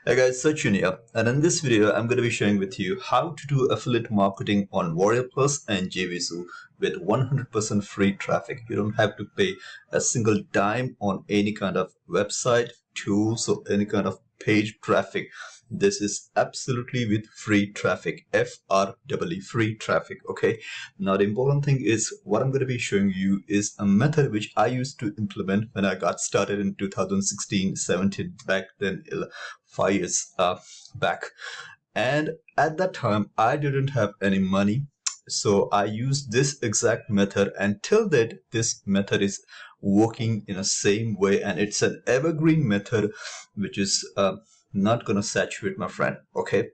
Hey guys, Sachin here, and in this video I'm going to be sharing with you how to do affiliate marketing on Warriorplus and Jvzoo with 100% free traffic. You don't have to pay a single dime on any kind of website, tools, or any kind of page traffic. This is absolutely with free traffic, FREE, free traffic. Okay, now the important thing is what I'm going to be showing you is a method which I used to implement when I got started in 2016-17, back then 5 years back. And at that time I didn't have any money, so I used this exact method, and till that this method is working in the same way, and it's an evergreen method which is not gonna saturate, my friend. Okay,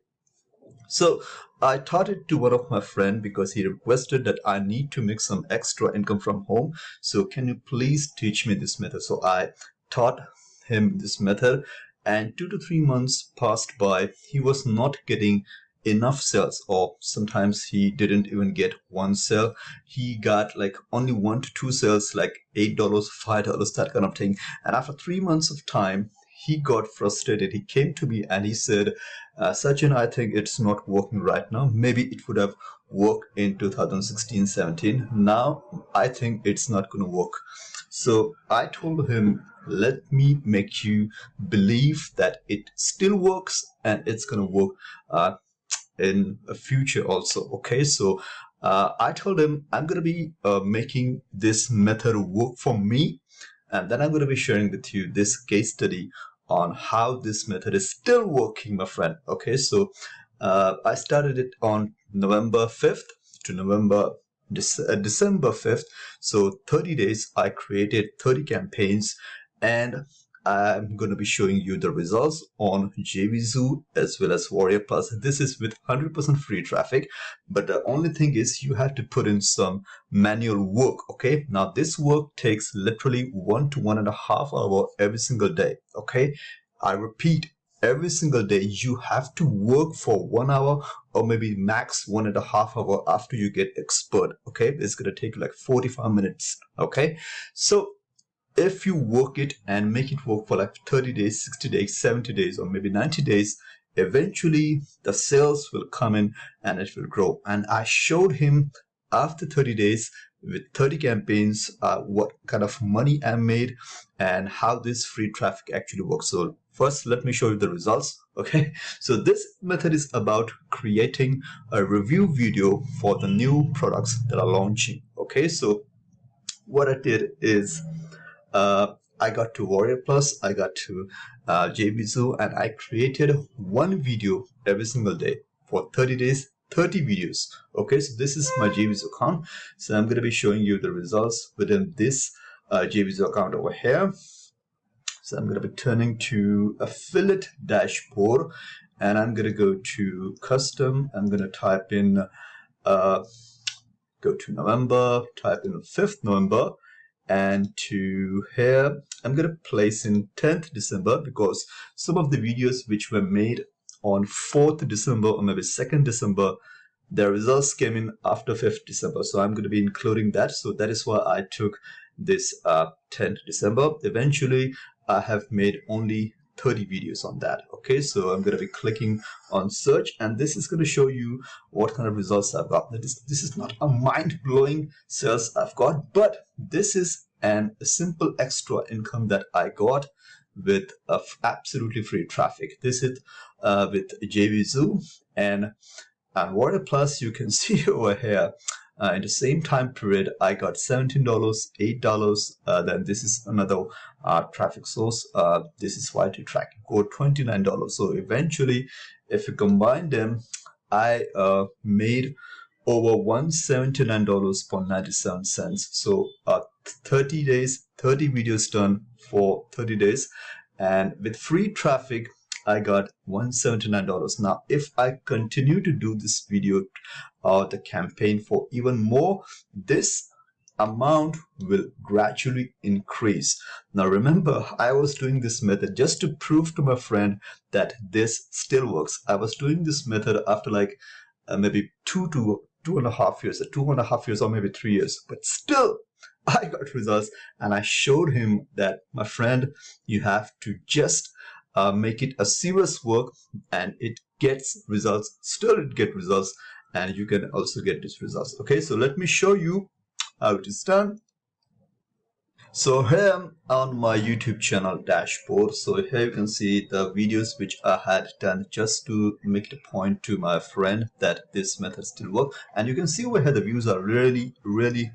so I taught it to one of my friend because he requested that I need to make some extra income from home, so can you please teach me this method? So I taught him this method, and 2 to 3 months passed by. He was not getting enough sales, or sometimes he didn't even get one sale. He got like only 1 to 2 sales, like $8, $5, that kind of thing. And after 3 months of time, he got frustrated. He came to me and he said, Sachin, I think it's not working right now. Maybe it would have worked in 2016-17. Now I think it's not going to work. So I told him, let me make you believe that it still works, and it's going to work in the future also. Okay, so I told him I'm going to be making this method work for me, and then I'm going to be sharing with you this case study on how this method is still working, my friend. Okay, so I started it on November 5th to December 5th. So 30 days, I created 30 campaigns, and I'm going to be showing you the results on Jvzoo as well as Warriorplus. This is with 100% free traffic, but the only thing is you have to put in some manual work. Okay, now this work takes literally 1 to 1.5 hours every single day. Okay, I repeat, every single day you have to work for 1 hour or maybe max 1.5 hours after you get expert. Okay, it's going to take like 45 minutes. Okay, so if you work it and make it work for like 30 days, 60 days, 70 days, or maybe 90 days, eventually the sales will come in and it will grow. And I showed him after 30 days with 30 campaigns what kind of money I made and how this free traffic actually works. So first, let me show you the results. Okay, so this method is about creating a review video for the new products that are launching. Okay, so what I did is I got to Warriorplus, I got to Jvzoo, and I created one video every single day for 30 days, 30 videos. Okay, so this is my Jvzoo account. So I'm going to be showing you the results within this Jvzoo account over here. So I'm going to be turning to affiliate dashboard, and I'm going to go to custom. I'm going to type in, go to November, type in 5th November. And to here I'm going to place in 10th December because some of the videos which were made on 4th December or maybe 2nd December, the results came in after 5th December, so I'm going to be including that. So that is why I took this 10th December. Eventually I have made only 30 videos on that. Okay, so I'm going to be clicking on search, and this is going to show you what kind of results I've got. This is not a mind-blowing sales I've got, but this is a simple extra income that I got with absolutely free traffic. This is with Jvzoo and Warriorplus. You can see over here in the same time period I got $17, $8, then this is another traffic source. This is YT tracking code, $29. So eventually if you combine them, I made over $179.97. So 30 days, 30 videos done for 30 days, and with free traffic I got $179. Now if I continue to do this video or the campaign for even more, this amount will gradually increase. Now remember, I was doing this method just to prove to my friend that this still works. I was doing this method after like maybe 2.5 years or maybe 3 years, but still I got results, and I showed him that, my friend, you have to just make it a serious work, and it gets results. Still it get results, and you can also get these results. Okay, so let me show you how it is done. So here on my YouTube channel dashboard, so here you can see the videos which I had done just to make the point to my friend that this method still works. And you can see over here the views are really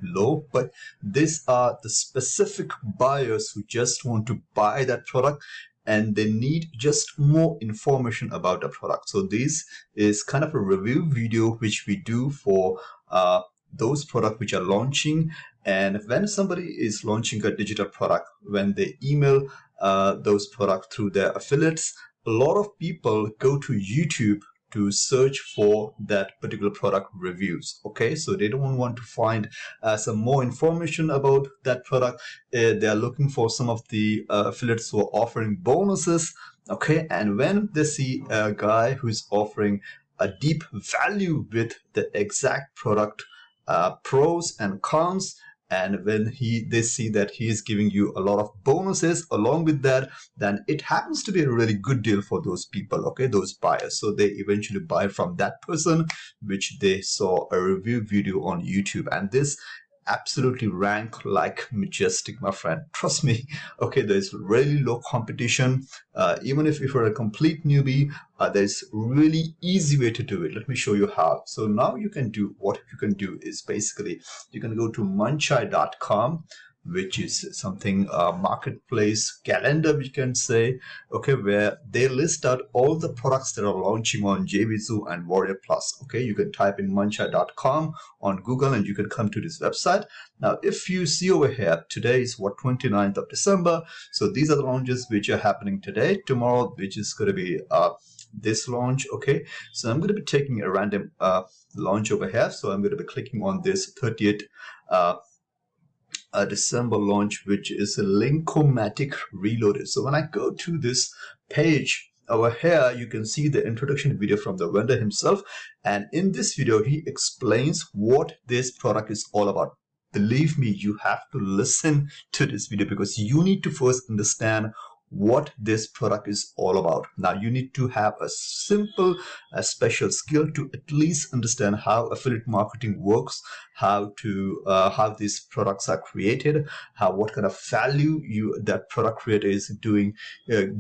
low, but these are the specific buyers who just want to buy that product and they need just more information about the product. So this is kind of a review video which we do for those products which are launching. And when somebody is launching a digital product, when they email those products through their affiliates, a lot of people go to YouTube to search for that particular product reviews. Okay, so they don't want to find some more information about that product. They are looking for some of the affiliates who are offering bonuses. Okay, and when they see a guy who's offering a deep value with the exact product pros and cons, and when they see that he is giving you a lot of bonuses along with that, then it happens to be a really good deal for those people, okay, those buyers. So they eventually buy from that person which they saw a review video on YouTube, and this absolutely rank like majestic, my friend. Trust me. Okay, there's really low competition. Even if you're a complete newbie, there's really easy way to do it. Let me show you how. So now you can do, what you can do is basically you can go to munchai.com, which is something marketplace calendar, we can say, okay, where they list out all the products that are launching on Jvzoo and Warriorplus. Okay, you can type in munchai.com on Google and you can come to this website. Now, if you see over here, today is what, 29th of December. So these are the launches which are happening today. Tomorrow, which is going to be this launch. Okay, so I'm going to be taking a random launch over here. So I'm going to be clicking on this 30th December launch, which is a Linkomatic Reloaded. So when I go to this page over here, you can see the introduction video from the vendor himself, and in this video he explains what this product is all about. Believe me, you have to listen to this video because you need to first understand what this product is all about. Now you need to have a simple, special skill to at least understand how affiliate marketing works, how these products are created, what kind of value that product creator is doing,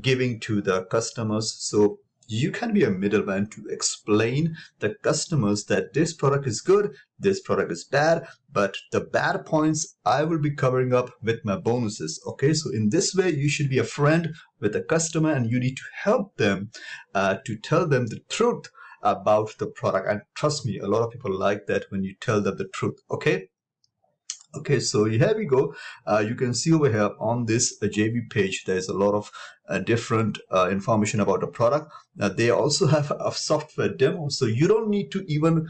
giving to the customers. So you can be a middleman to explain the customers that this product is good, this product is bad, but the bad points I will be covering up with my bonuses. Okay, so in this way, you should be a friend with the customer and you need to help them to tell them the truth about the product. And trust me, a lot of people like that when you tell them the truth. Okay, so here we go. You can see over here on this JV page, there's a lot of different information about the product. They also have a software demo, so you don't need to even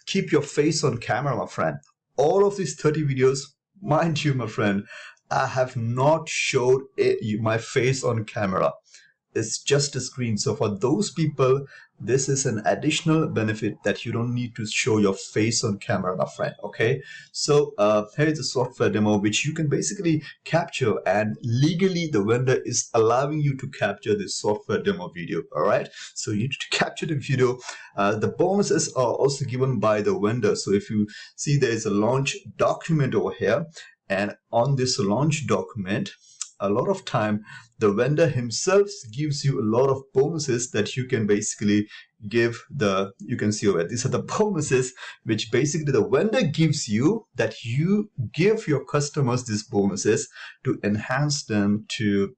keep your face on camera, my friend. All of these 30 videos, mind you, my friend, I have not showed my face on camera. It's just a screen. So for those people, this is an additional benefit that you don't need to show your face on camera, my friend. Okay, so here is a software demo which you can basically capture, and legally the vendor is allowing you to capture this software demo video. All right, so you need to capture the video. The bonuses are also given by the vendor. So if you see, there is a launch document over here, and on this launch document, a lot of time the vendor himself gives you a lot of bonuses that you can basically give you can see over here. These are the bonuses which basically the vendor gives you, that you give your customers these bonuses to enhance them, to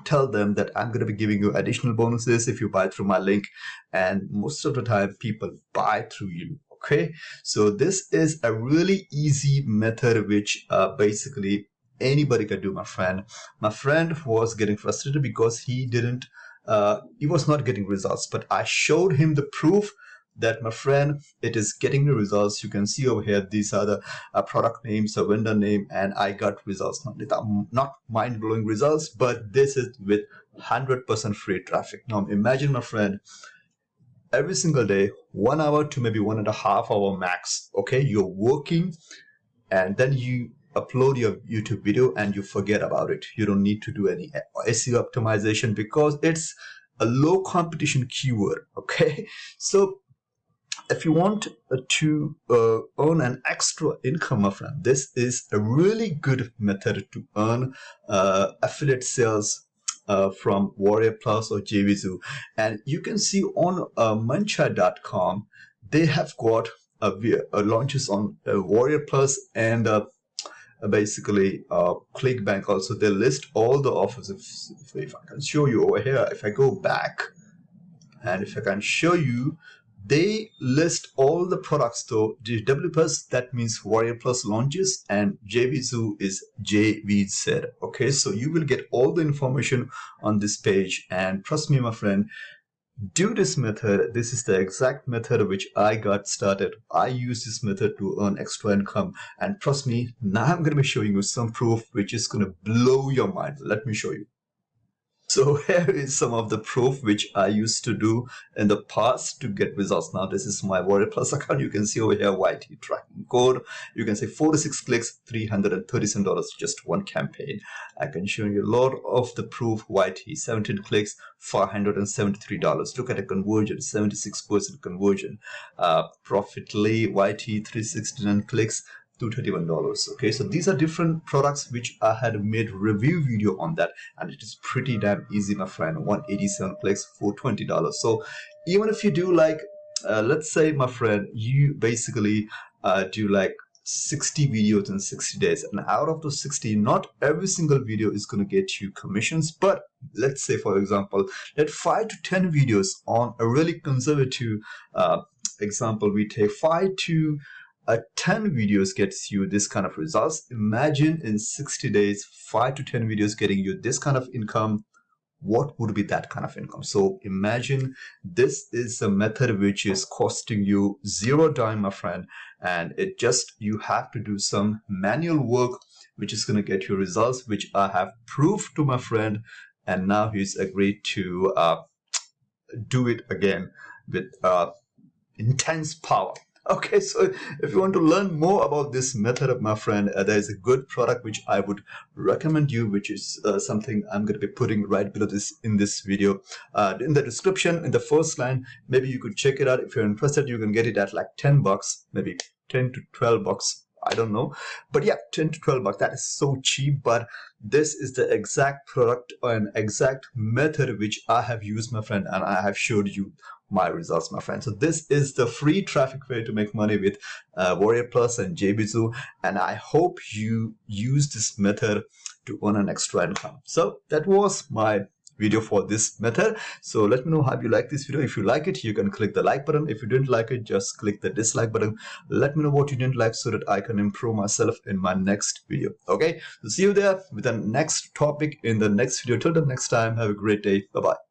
tell them that I'm going to be giving you additional bonuses if you buy through my link. And most of the time people buy through you. Okay, so this is a really easy method which basically anybody can do, my friend. My friend was getting frustrated because he was not getting results, but I showed him the proof that, my friend, it is getting the results. You can see over here, these are the product names, a vendor name, and I got results. Not mind-blowing results, but this is with 100% free traffic. Now imagine, my friend, every single day, 1 hour to maybe 1.5 hour max. Okay, you're working, and then you upload your YouTube video and you forget about it. You don't need to do any SEO optimization because it's a low competition keyword. Okay, so if you want to earn an extra income, my friend, this is a really good method to earn affiliate sales from Warriorplus or Jvzoo. And you can see on mancha.com, they have got launches on Warriorplus and basically clickbank also. They list all the offers. If I can show you over here, if I go back and if I can show you, they list all the products. So Warriorplus, that means Warriorplus launches, and Jvzoo is Jvzoo. Okay, so you will get all the information on this page, and trust me, my friend, do this method. This is the exact method which I got started. I use this method to earn extra income, and trust me, now I'm going to be showing you some proof which is going to blow your mind. Let me show you. So here is some of the proof which I used to do in the past to get results. Now this is my Warriorplus account. You can see over here YT tracking code. You can say 46 clicks, $337, just one campaign. I can show you a lot of the proof. YT 17 clicks, $473. Look at the conversion, 76% conversion. Profitly YT 369 clicks, $231. Okay, so these are different products which I had made review video on that, and it is pretty damn easy, my friend. 187 clicks, $420. So even if you do like let's say, my friend, you basically do like 60 videos in 60 days, and out of those 60, not every single video is going to get you commissions, but let's say, for example, let 5 to 10 videos on a really conservative example, we take 5 to 10 videos gets you this kind of results. Imagine in 60 days, 5 to 10 videos getting you this kind of income. What would be that kind of income? So imagine this is a method which is costing you $0, my friend, and it just, you have to do some manual work which is going to get you results, which I have proved to my friend, and now he's agreed to do it again with intense power. Okay, so if you want to learn more about this method, my friend, there is a good product which I would recommend you, which is something I'm going to be putting right below this in this video. In the description, in the first line, maybe you could check it out. If you're interested, you can get it at like 10 bucks, maybe 10 to 12 bucks. I don't know, but yeah, 10 to 12 bucks. That is so cheap, but this is the exact product and exact method which I have used, my friend, and I have showed you my results, my friend. So this is the free traffic way to make money with Warriorplus and Jvzoo, and I hope you use this method to earn an extra income. So that was my video for this method. So let me know how you like this video. If you like it, you can click the like button. If you didn't like it, just click the dislike button. Let me know what you didn't like so that I can improve myself in my next video. Okay, so see you there with the next topic in the next video. Till the next time, have a great day. Bye bye.